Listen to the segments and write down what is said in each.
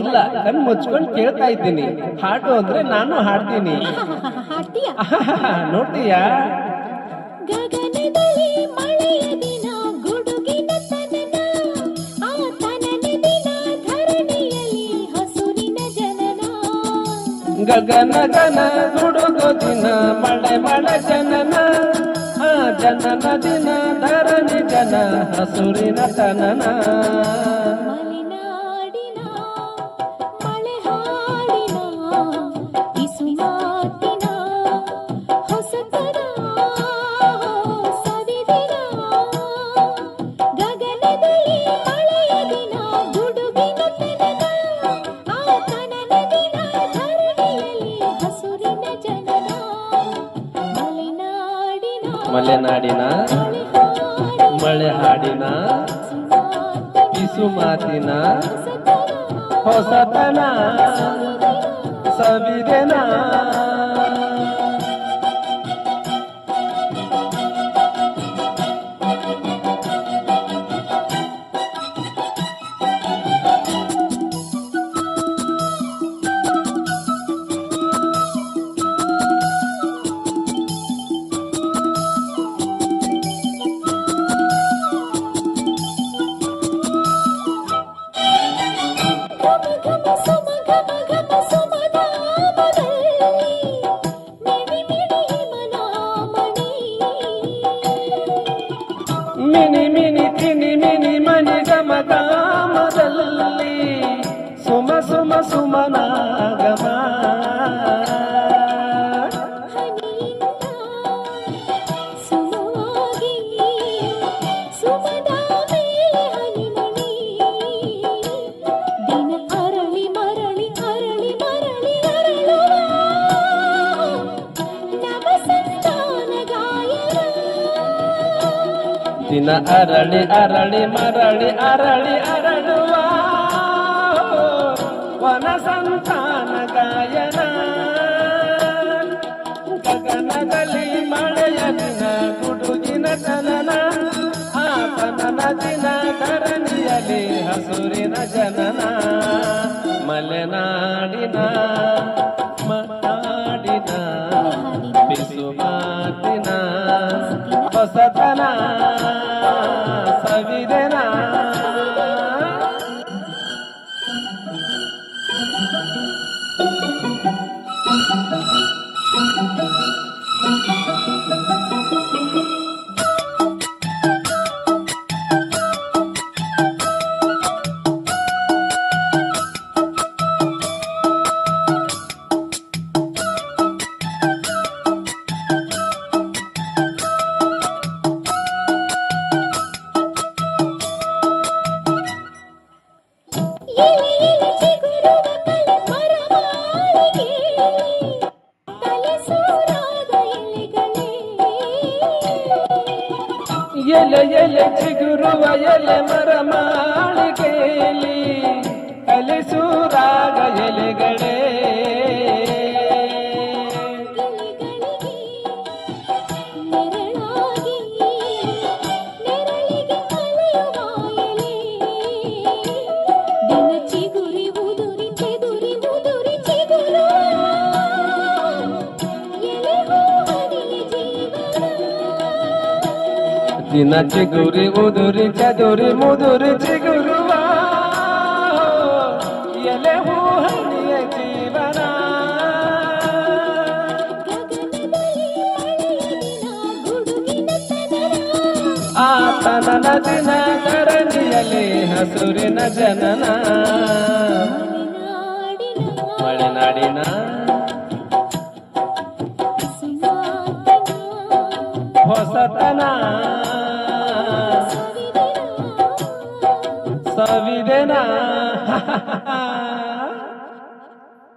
ಇಲ್ಲ, ಕಣ್ ಮುಚ್ಕೊಂಡು ಕೇಳ್ತಾ ಇದ್ದೀನಿ. ಹಾಡು ಅಂದ್ರೆ ನಾನು ಹಾಡ್ತೀನಿ. ಹಾಡ್ತೀಯ? ನೋಡ್ತೀಯಾ? ಗಗನದಲ್ಲಿ ಮಳೆಯ ದಿನ ಗುಡುಗಿನ ತನನ, ಆ ತನನ ದಿನ ಧರಣಿಯಲ್ಲಿ ಹಸುರಿನ ಜನನ. ಗಗನ ಗನ ಗುಡುಗು ದಿನ ಮಳೆ ಮಳೆ ಜನನ, ಆ ಜನನ ದಿನ ಧರಣಿ ಜನ ಹಸುರಿನ ತನನ. ಮಲೆನಾಡಿನ ಮಳೆ ಹಾಡಿನ ಬಿಸು ಮಾತಿನ ಹೊಸತನ ಸವಿದಿನ. ಗಗನದಲ್ಲಿ ಮಳೆಯ ದಿನ ಗುಡುಗಿನ ತನನ, ಆ ತನನ ದಿನ ಧರಣಿಯಲ್ಲಿ ಹಸುರಿನ ಜನನ. ಮಲೆನಾಡಿನ ಮಳೆ ಹಾಡಿನ ಪಿಸು ಮಾತಿನ ಹೊಸತನ ಸವಿದೆನ. ಮಿನಿ ಮಿನಿ ತಿನಿ ಮಿನಿ ಮನಿ ಗಮ ಗಾಮದಲ್ಲಿ ಸುಮ ಸುಮ ಸುಮನಾಗಮ. ದಿನ ಅರಳಿ ಅರಳಿ ಮರಳಿ ಅರಳಿ ಅರಳುವ ವನ ಸಂತಾನ ಗಾಯನ. ಗಗನದಲ್ಲಿ ಮಳೆಯ ದಿನ ಗುಡುಗಿನ ತನನ, ಆ ತನನ ದಿನ ಧರಣಿಯಲ್ಲಿ ಹಸುರಿನ ಜನನ. ಮಲೆನಾಡಿನ ಮಾಡಿನ ಬಿಸು ಮಾತಿನ ಹೊಸತನ ಸವಿದೆನ. ಎಲೆ ಎಲೆ ಚಿಗುರುವ ಎಲೆ ಮರ ಮಾಳಿಗೆಯಲ್ಲಿ ಕಲಿಸೂರಾಗ ಎಲೆಗಳೇ. ದಿನ ಚಿಗುರಿ ಉದುರಿ ಚದುರಿ ಮುದುರಿ ಚಿಗುರುವ ಎಲೆ ಹೂ ಹನಿಯ ಜೀವನ. ಆ ತನನ ದಿನ ಧರಣಿಯಲ್ಲಿ ಹಸುರಿನ ಜನನ. ಮಲೆನಾಡಿನ ಹೊಸತನ ಸವಿದೆನ.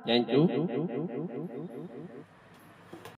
Thank you.